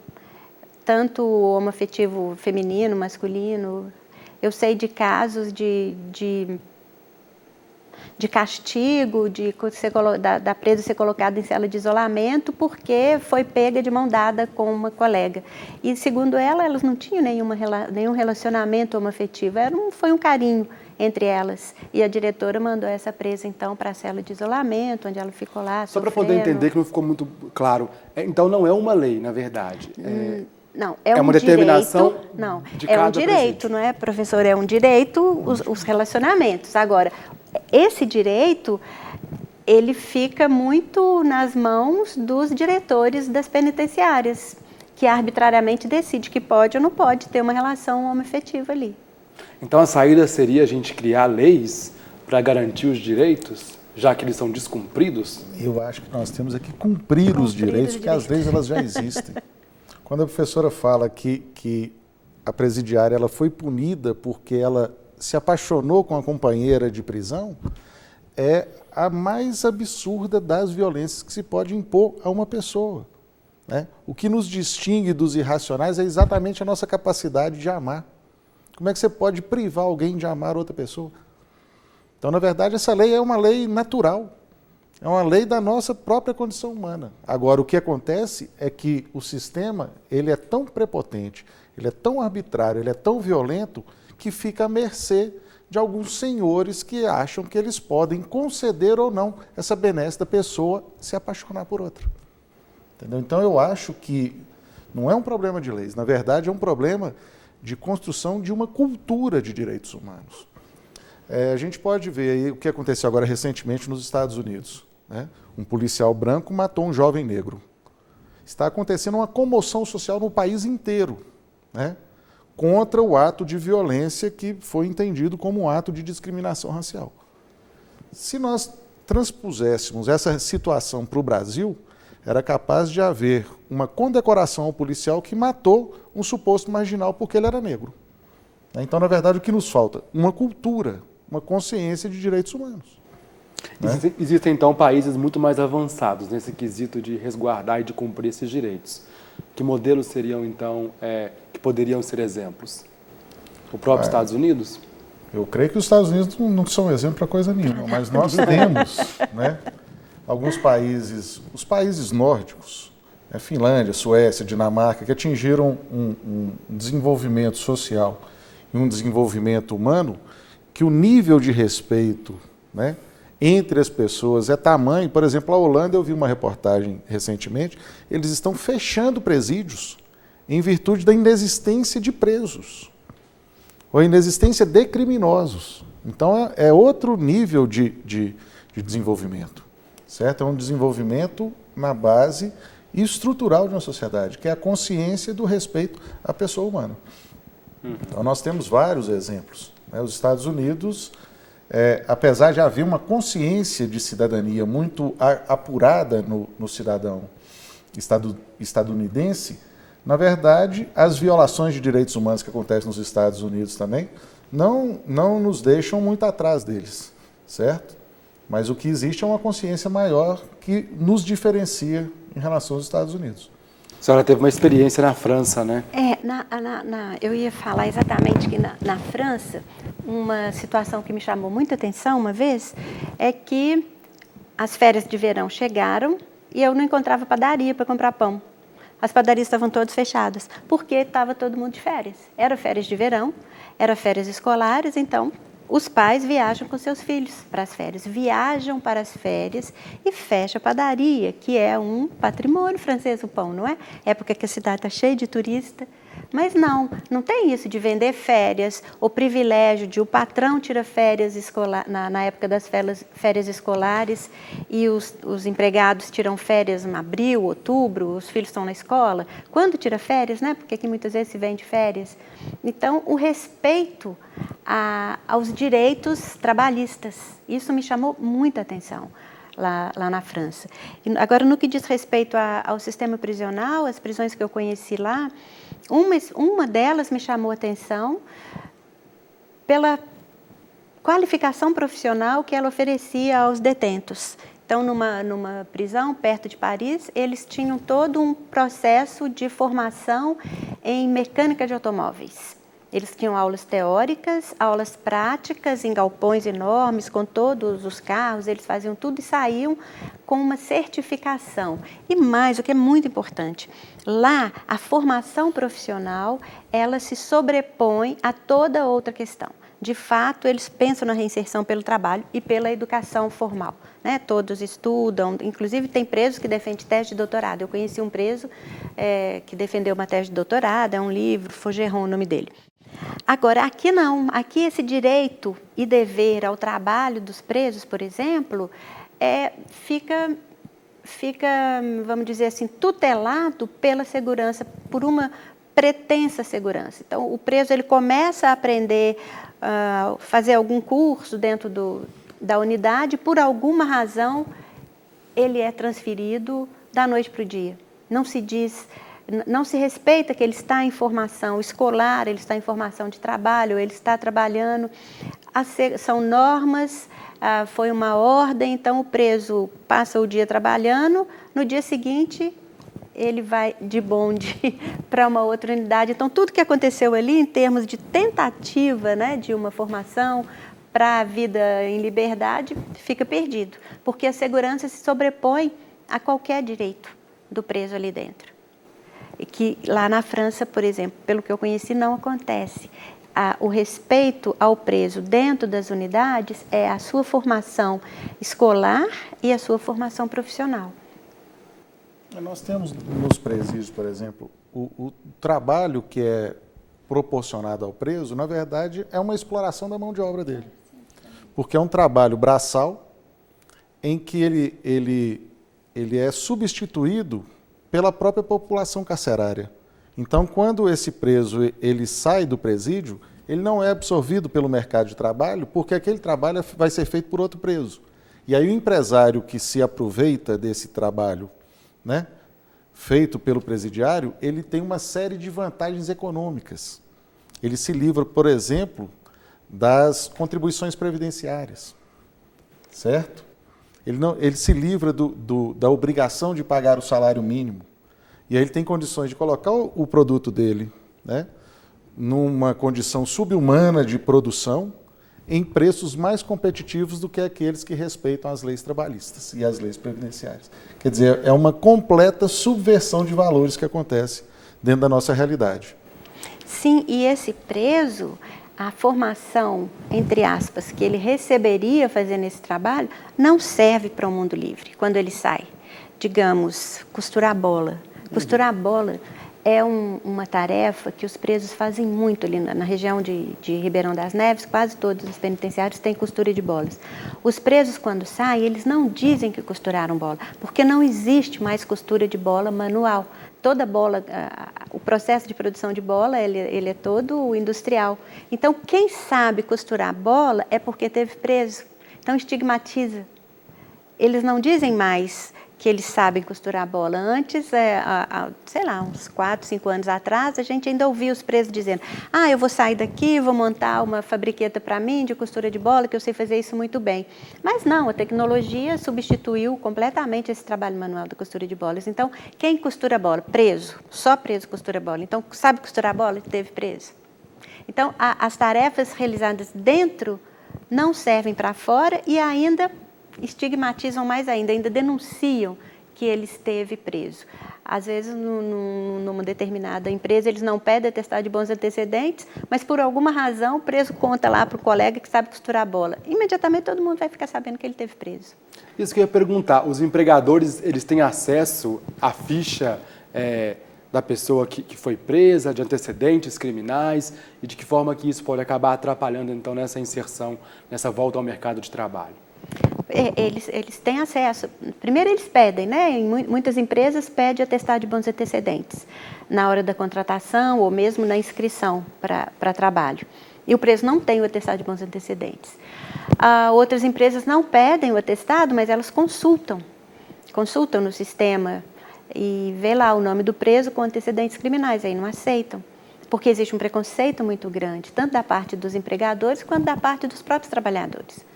Tanto o homoafetivo feminino, masculino. Eu sei de casos de de castigo, da presa ser colocada em cela de isolamento porque foi pega de mão dada com uma colega. E, segundo ela, elas não tinham nenhum relacionamento homoafetivo, foi um carinho entre elas. E a diretora mandou essa presa, então, para a cela de isolamento, onde ela ficou lá Só para poder entender que não ficou muito claro. Então, não é uma lei, na verdade. Não, é uma determinação direito, não, de é cada um direito, presídio. não é, professor? É um direito os relacionamentos. Agora, esse direito, ele fica muito nas mãos dos diretores das penitenciárias, que arbitrariamente decide que pode ou não pode ter uma relação homoafetiva ali. Então, a saída seria a gente criar leis para garantir os direitos, já que eles são descumpridos? Eu acho que nós temos aqui cumprir os direitos, porque as leis elas já existem. Quando a professora fala que a presidiária ela foi punida porque ela se apaixonou com a companheira de prisão, é a mais absurda das violências que se pode impor a uma pessoa, né? O que nos distingue dos irracionais é exatamente a nossa capacidade de amar. Como é que você pode privar alguém de amar outra pessoa? Então, na verdade, essa lei é uma lei natural. É uma lei da nossa própria condição humana. Agora, o que acontece é que o sistema ele é tão prepotente, ele é tão arbitrário, ele é tão violento, que fica à mercê de alguns senhores que acham que eles podem conceder ou não essa benesse da pessoa se apaixonar por outra. Entendeu? Então, eu acho que não é um problema de leis, na verdade, é um problema de construção de uma cultura de direitos humanos. A gente pode ver aí o que aconteceu agora recentemente nos Estados Unidos, né? Um policial branco matou um jovem negro. Está acontecendo uma comoção social no país inteiro, né? Contra o ato de violência que foi entendido como um ato de discriminação racial. Se nós transpuséssemos essa situação para o Brasil, era capaz de haver uma condecoração ao policial que matou um suposto marginal porque ele era negro. Então, na verdade, o que nos falta? Uma cultura, uma consciência de direitos humanos. Existem, então, países muito mais avançados nesse quesito de resguardar e de cumprir esses direitos. Que modelos seriam, então, que poderiam ser exemplos? O próprio Estados Unidos? Eu creio que os Estados Unidos não são exemplo para coisa nenhuma, mas nós temos, né, alguns países, os países nórdicos, Finlândia, Suécia, Dinamarca, que atingiram um desenvolvimento social e um desenvolvimento humano que o nível de respeito, né, entre as pessoas é tamanho. Por exemplo, a Holanda, eu vi uma reportagem recentemente, eles estão fechando presídios em virtude da inexistência de presos, ou inexistência de criminosos. Então, é outro nível de desenvolvimento, certo? É um desenvolvimento na base estrutural de uma sociedade, que é a consciência do respeito à pessoa humana. Então, nós temos vários exemplos, né? Os Estados Unidos, apesar de haver uma consciência de cidadania muito apurada no cidadão estadunidense, na verdade, as violações de direitos humanos que acontecem nos Estados Unidos também não nos deixam muito atrás deles, certo? Mas o que existe é uma consciência maior que nos diferencia em relação aos Estados Unidos. A senhora teve uma experiência na França, né? Eu ia falar exatamente que na França, uma situação que me chamou muita atenção uma vez é que as férias de verão chegaram e eu não encontrava padaria para comprar pão. As padarias estavam todas fechadas, porque estava todo mundo de férias. Era férias de verão, era férias escolares, então os pais viajam com seus filhos para as férias, viajam para as férias e fecha a padaria, que é um patrimônio francês, o pão, não é? Época que a cidade está cheia de turista. Mas não tem isso de vender férias, o privilégio de o patrão tira férias na época das férias escolares e os empregados tiram férias em abril, outubro, os filhos estão na escola. Quando tira férias, né? Porque aqui muitas vezes se vende férias. Então, o respeito aos direitos trabalhistas, isso me chamou muita atenção lá na França. Agora, no que diz respeito ao sistema prisional, as prisões que eu conheci lá, uma delas me chamou a atenção pela qualificação profissional que ela oferecia aos detentos. Então, numa prisão perto de Paris, eles tinham todo um processo de formação em mecânica de automóveis. Eles tinham aulas teóricas, aulas práticas em galpões enormes, com todos os carros, eles faziam tudo e saíam com uma certificação. E mais, o que é muito importante, lá a formação profissional, ela se sobrepõe a toda outra questão. De fato, eles pensam na reinserção pelo trabalho e pela educação formal, né? Todos estudam, inclusive tem presos que defendem tese de doutorado. Eu conheci um preso que defendeu uma tese de doutorado, é um livro, Faugeron o nome dele. Agora, aqui não, aqui esse direito e dever ao trabalho dos presos, por exemplo, fica, vamos dizer assim, tutelado pela segurança, por uma pretensa segurança. Então, o preso ele começa a aprender, fazer algum curso dentro da unidade, por alguma razão ele é transferido da noite para o dia. Não se diz, não se respeita que ele está em formação escolar, ele está em formação de trabalho, ele está trabalhando. São normas, foi uma ordem, então o preso passa o dia trabalhando, no dia seguinte ele vai de bonde para uma outra unidade. Então, tudo que aconteceu ali em termos de tentativa, né, de uma formação para a vida em liberdade, fica perdido, porque a segurança se sobrepõe a qualquer direito do preso ali dentro. E que lá na França, por exemplo, pelo que eu conheci, não acontece. O respeito ao preso dentro das unidades é a sua formação escolar e a sua formação profissional. Nós temos nos presídios, por exemplo, o trabalho que é proporcionado ao preso, na verdade, é uma exploração da mão de obra dele. Porque é um trabalho braçal em que ele é substituído pela própria população carcerária. Então, quando esse preso ele sai do presídio, ele não é absorvido pelo mercado de trabalho, porque aquele trabalho vai ser feito por outro preso. E aí o empresário que se aproveita desse trabalho, né, feito pelo presidiário, ele tem uma série de vantagens econômicas. Ele se livra, por exemplo, das contribuições previdenciárias, certo? Ele se livra da obrigação de pagar o salário mínimo. E aí ele tem condições de colocar o produto dele, né, numa condição subhumana de produção, em preços mais competitivos do que aqueles que respeitam as leis trabalhistas e as leis previdenciárias. Quer dizer, é uma completa subversão de valores que acontece dentro da nossa realidade. Sim, e esse preso, a formação, entre aspas, que ele receberia fazendo esse trabalho, não serve para o mundo livre, quando ele sai. Digamos, costurar bola. Costurar bola é uma tarefa que os presos fazem muito ali na região de Ribeirão das Neves. Quase todos os penitenciários têm costura de bolas. Os presos, quando saem, eles não dizem que costuraram bola, porque não existe mais costura de bola manual. Toda bola, o processo de produção de bola, ele é todo industrial. Então, quem sabe costurar bola é porque teve preso. Então, estigmatiza. Eles não dizem mais que eles sabem costurar a bola. Antes, sei lá, uns 4, 5 anos atrás, a gente ainda ouvia os presos dizendo: eu vou sair daqui, vou montar uma fabriqueta para mim de costura de bola, que eu sei fazer isso muito bem. Mas não, a tecnologia substituiu completamente esse trabalho manual da costura de bolas. Então, quem costura bola? Preso. Só preso costura bola. Então, sabe costurar bola? Teve preso. Então, as tarefas realizadas dentro não servem para fora e ainda estigmatizam mais ainda denunciam que ele esteve preso. Às vezes, numa determinada empresa, eles não pedem atestado de bons antecedentes, mas por alguma razão o preso conta lá para o colega que sabe costurar a bola. Imediatamente todo mundo vai ficar sabendo que ele esteve preso. Isso que eu ia perguntar, os empregadores, eles têm acesso à ficha da pessoa que foi presa, de antecedentes criminais, e de que forma que isso pode acabar atrapalhando, então, nessa inserção, nessa volta ao mercado de trabalho? Eles têm acesso. Primeiro eles pedem, né? Em muitas empresas pedem atestado de bons antecedentes na hora da contratação ou mesmo na inscrição para trabalho. E o preso não tem o atestado de bons antecedentes. Outras empresas não pedem o atestado, mas elas consultam no sistema e vê lá o nome do preso com antecedentes criminais, aí não aceitam. Porque existe um preconceito muito grande, tanto da parte dos empregadores quanto da parte dos próprios trabalhadores.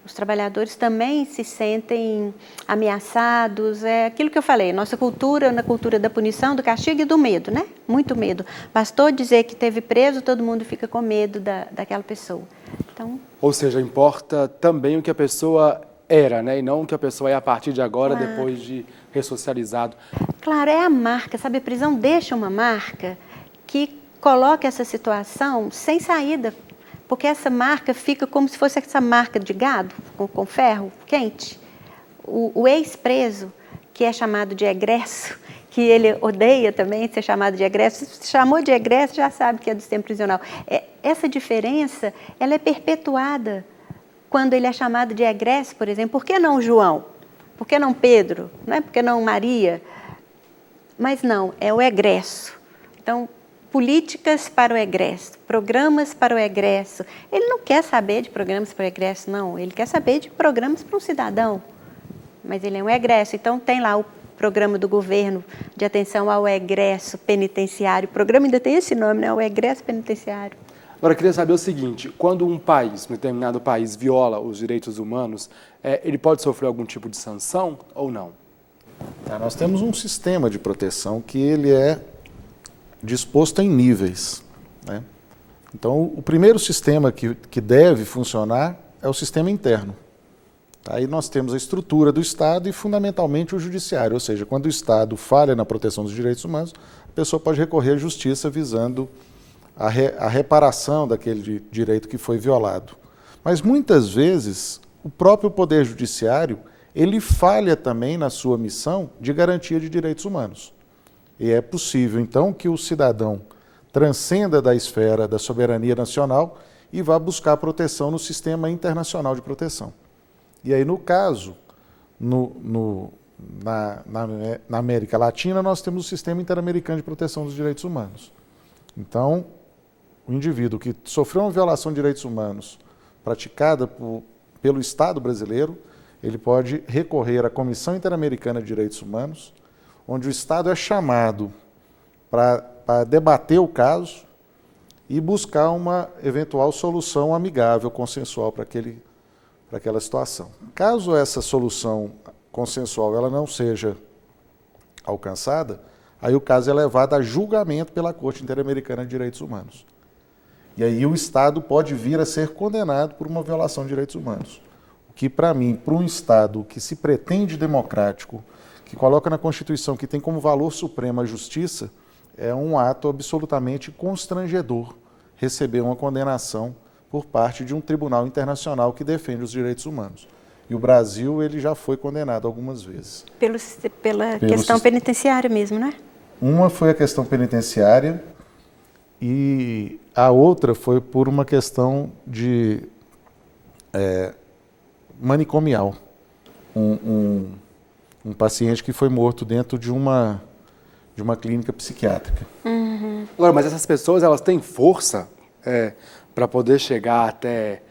Os trabalhadores também se sentem ameaçados. É aquilo que eu falei, nossa cultura, na cultura da punição, do castigo e do medo, né? Muito medo. Bastou dizer que teve preso, todo mundo fica com medo daquela pessoa. Então, ou seja, importa também o que a pessoa era, né? E não o que a pessoa é a partir de agora, claro, depois de ressocializado. Claro, é a marca, sabe? A prisão deixa uma marca que coloca essa situação sem saída, porque essa marca fica como se fosse essa marca de gado, com ferro quente. O ex-preso, que é chamado de egresso, que ele odeia também ser chamado de egresso, se chamou de egresso, já sabe que é do sistema prisional. Essa diferença, ela é perpetuada quando ele é chamado de egresso, por exemplo. Por que não João? Por que não Pedro? Não é? Por que não Maria? Mas não, é o egresso. Então, políticas para o egresso, programas para o egresso. Ele não quer saber de programas para o egresso, não. Ele quer saber de programas para um cidadão. Mas ele é um egresso. Então, tem lá o programa do governo de atenção ao egresso penitenciário. O programa ainda tem esse nome, né? O egresso penitenciário. Agora, eu queria saber o seguinte, quando um país, um determinado país, viola os direitos humanos, ele pode sofrer algum tipo de sanção ou não? Nós temos um sistema de proteção que ele é disposto em níveis, né? Então, o primeiro sistema que deve funcionar é o sistema interno. Aí nós temos a estrutura do Estado e, fundamentalmente, o judiciário. Ou seja, quando o Estado falha na proteção dos direitos humanos, a pessoa pode recorrer à justiça visando a reparação daquele direito que foi violado. Mas, muitas vezes, o próprio Poder Judiciário, ele falha também na sua missão de garantia de direitos humanos. E é possível, então, que o cidadão transcenda da esfera da soberania nacional e vá buscar proteção no sistema internacional de proteção. E aí, no caso, na América Latina, nós temos o Sistema Interamericano de Proteção dos Direitos Humanos. Então, o indivíduo que sofreu uma violação de direitos humanos praticada pelo Estado brasileiro, ele pode recorrer à Comissão Interamericana de Direitos Humanos, onde o Estado é chamado para debater o caso e buscar uma eventual solução amigável, consensual para aquela situação. Caso essa solução consensual ela não seja alcançada, aí o caso é levado a julgamento pela Corte Interamericana de Direitos Humanos. E aí o Estado pode vir a ser condenado por uma violação de direitos humanos. O que, para mim, para um Estado que se pretende democrático, que coloca na Constituição que tem como valor supremo a justiça, é um ato absolutamente constrangedor receber uma condenação por parte de um tribunal internacional que defende os direitos humanos. E o Brasil ele já foi condenado algumas vezes. Pela questão penitenciária mesmo, né? Uma foi a questão penitenciária e a outra foi por uma questão de manicomial. Um paciente que foi morto dentro de uma clínica psiquiátrica. Uhum. Agora, mas essas pessoas, elas têm força para poder chegar até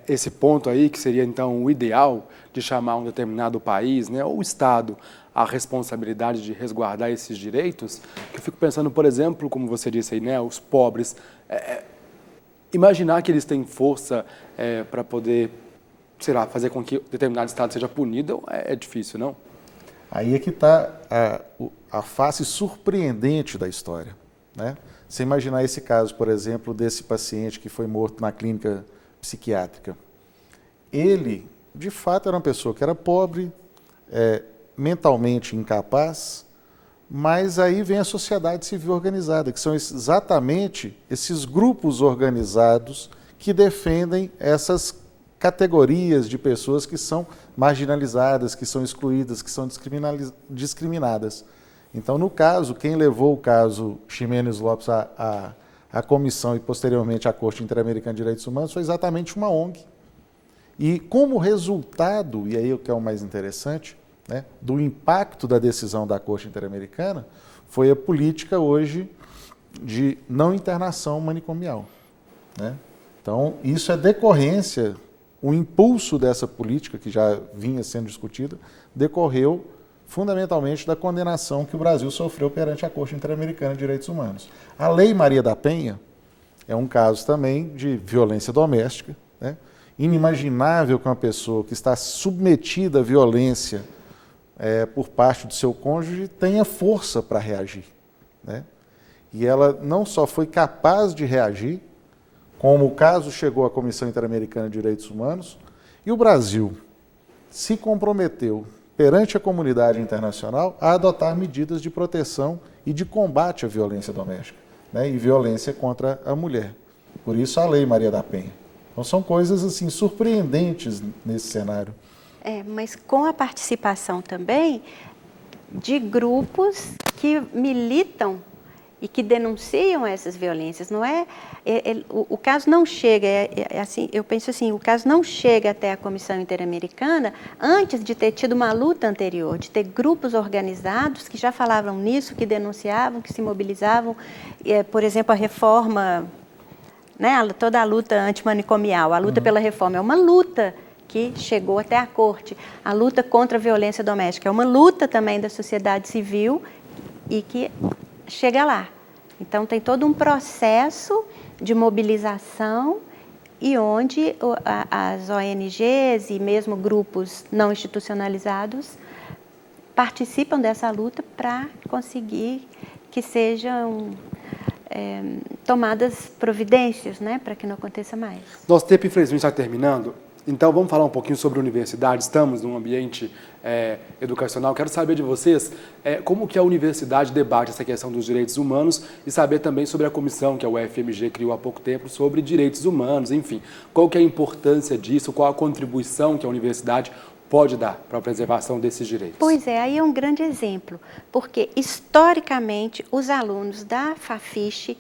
esse ponto aí, que seria então o ideal de chamar um determinado país, né, ou o Estado, a responsabilidade de resguardar esses direitos? Eu fico pensando, por exemplo, como você disse aí, né, os pobres, imaginar que eles têm força para poder, sei lá, fazer com que determinado Estado seja punido é difícil, não? Aí é que está a face surpreendente da história, né? Você imaginar esse caso, por exemplo, desse paciente que foi morto na clínica psiquiátrica. Ele, de fato, era uma pessoa que era pobre, mentalmente incapaz, mas aí vem a sociedade civil organizada, que são exatamente esses grupos organizados que defendem essas categorias de pessoas que são marginalizadas, que são excluídas, que são discriminadas. Então, no caso, quem levou o caso Ximenes Lopes à comissão e posteriormente à Corte Interamericana de Direitos Humanos foi exatamente uma ONG. E como resultado, e aí o que é o mais interessante, né, do impacto da decisão da Corte Interamericana, foi a política hoje de não internação manicomial, né? Então, isso é decorrência, o impulso dessa política, que já vinha sendo discutida, decorreu fundamentalmente da condenação que o Brasil sofreu perante a Corte Interamericana de Direitos Humanos. A Lei Maria da Penha é um caso também de violência doméstica, né, inimaginável que uma pessoa que está submetida à violência por parte do seu cônjuge tenha força para reagir, né? E ela não só foi capaz de reagir, como o caso chegou à Comissão Interamericana de Direitos Humanos, e o Brasil se comprometeu perante a comunidade internacional a adotar medidas de proteção e de combate à violência doméstica, né, e violência contra a mulher. Por isso a Lei Maria da Penha. Então são coisas assim surpreendentes nesse cenário. Mas com a participação também de grupos que militam e que denunciam essas violências. Não é, o caso não chega, assim, eu penso assim, o caso não chega até a Comissão Interamericana antes de ter tido uma luta anterior, de ter grupos organizados que já falavam nisso, que denunciavam, que se mobilizavam. Por exemplo, a reforma, né, toda a luta antimanicomial, a luta pela reforma é uma luta que chegou até a corte. A luta contra a violência doméstica é uma luta também da sociedade civil e que chega lá. Então, tem todo um processo de mobilização e onde as ONGs e mesmo grupos não institucionalizados participam dessa luta para conseguir que sejam tomadas providências, né, para que não aconteça mais. Nosso tempo, infelizmente, está terminando. Então, vamos falar um pouquinho sobre a universidade. Estamos num ambiente educacional. Quero saber de vocês como que a universidade debate essa questão dos direitos humanos e saber também sobre a comissão que a UFMG criou há pouco tempo sobre direitos humanos, enfim. Qual que é a importância disso, qual a contribuição que a universidade pode dar para a preservação desses direitos? Pois é, aí é um grande exemplo, porque historicamente os alunos da Fafiche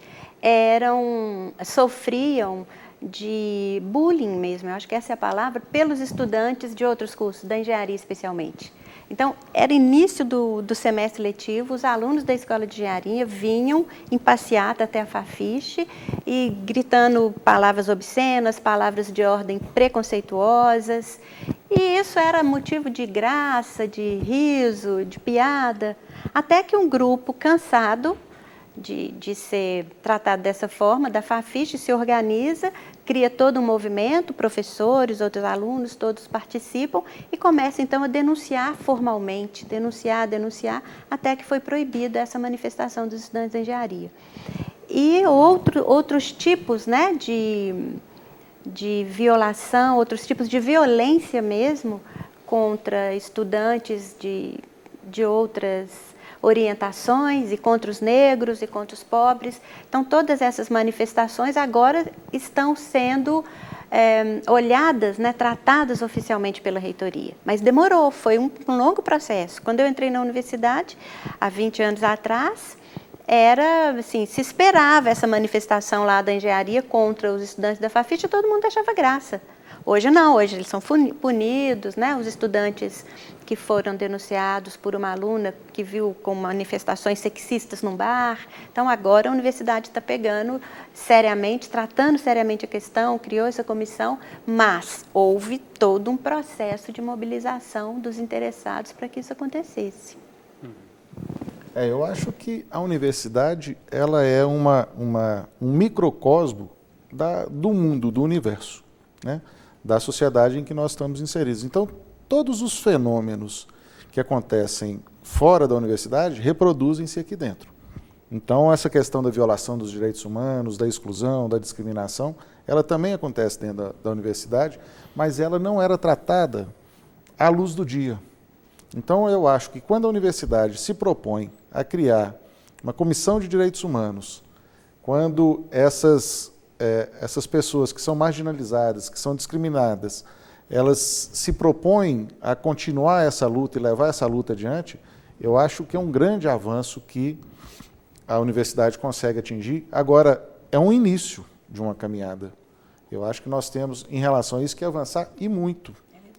sofriam de bullying mesmo, eu acho que essa é a palavra, pelos estudantes de outros cursos, da engenharia especialmente. Então, era início do semestre letivo, os alunos da escola de engenharia vinham em passeata até a Fafiche e gritando palavras obscenas, palavras de ordem preconceituosas, e isso era motivo de graça, de riso, de piada, até que um grupo cansado de ser tratado dessa forma, da Fafiche, se organiza, cria todo um movimento, professores, outros alunos, todos participam e começa então a denunciar formalmente, denunciar, até que foi proibida essa manifestação dos estudantes de engenharia. E outros tipos, né, de violação, outros tipos de violência mesmo contra estudantes de outras orientações e contra os negros e contra os pobres. Então, todas essas manifestações agora estão sendo olhadas, né, tratadas oficialmente pela reitoria. Mas demorou, foi um longo processo. Quando eu entrei na universidade, há 20 anos atrás, assim, se esperava essa manifestação lá da engenharia contra os estudantes da Fafiche e todo mundo achava graça. Hoje não, hoje eles são punidos, né? Os estudantes que foram denunciados por uma aluna que viu com manifestações sexistas num bar. Então, agora a universidade está pegando seriamente, tratando seriamente a questão, criou essa comissão, mas houve todo um processo de mobilização dos interessados para que isso acontecesse. Eu acho que a universidade ela é um microcosmo do mundo, do universo, né? Da sociedade em que nós estamos inseridos. Então, todos os fenômenos que acontecem fora da universidade reproduzem-se aqui dentro. Então, essa questão da violação dos direitos humanos, da exclusão, da discriminação, ela também acontece dentro da universidade, mas ela não era tratada à luz do dia. Então, eu acho que quando a universidade se propõe a criar uma comissão de direitos humanos, quando essas pessoas que são marginalizadas, que são discriminadas, elas se propõem a continuar essa luta e levar essa luta adiante, eu acho que é um grande avanço que a universidade consegue atingir. Agora, é um início de uma caminhada. Eu acho que nós temos, em relação a isso, que avançar e muito,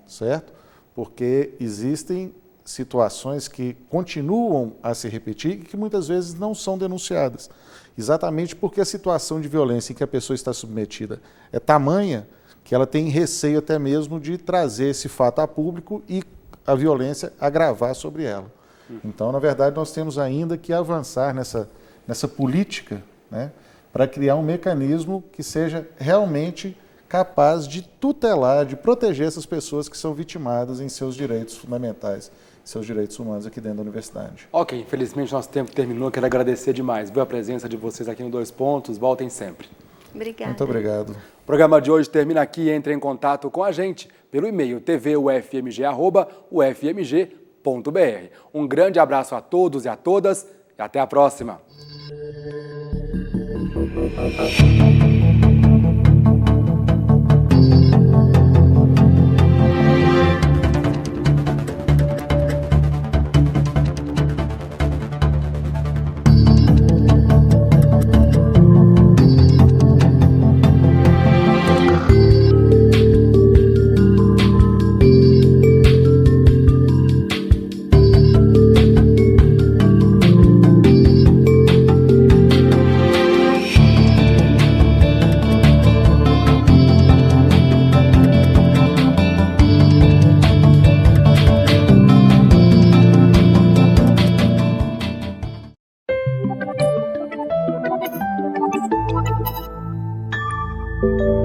certo? Porque existem situações que continuam a se repetir e que muitas vezes não são denunciadas. Exatamente porque a situação de violência em que a pessoa está submetida é tamanha que ela tem receio até mesmo de trazer esse fato a público e a violência agravar sobre ela. Então, na verdade, nós temos ainda que avançar nessa política, né, para criar um mecanismo que seja realmente capaz de tutelar, de proteger essas pessoas que são vitimadas em seus direitos fundamentais, seus direitos humanos aqui dentro da universidade. Ok, infelizmente nosso tempo terminou. Quero agradecer demais, viu, a presença de vocês aqui no Dois Pontos. Voltem sempre. Obrigada. Muito obrigado. O programa de hoje termina aqui. Entre em contato com a gente pelo e-mail tvufmg@ufmg.br. Um grande abraço a todos e a todas e até a próxima. Thank you.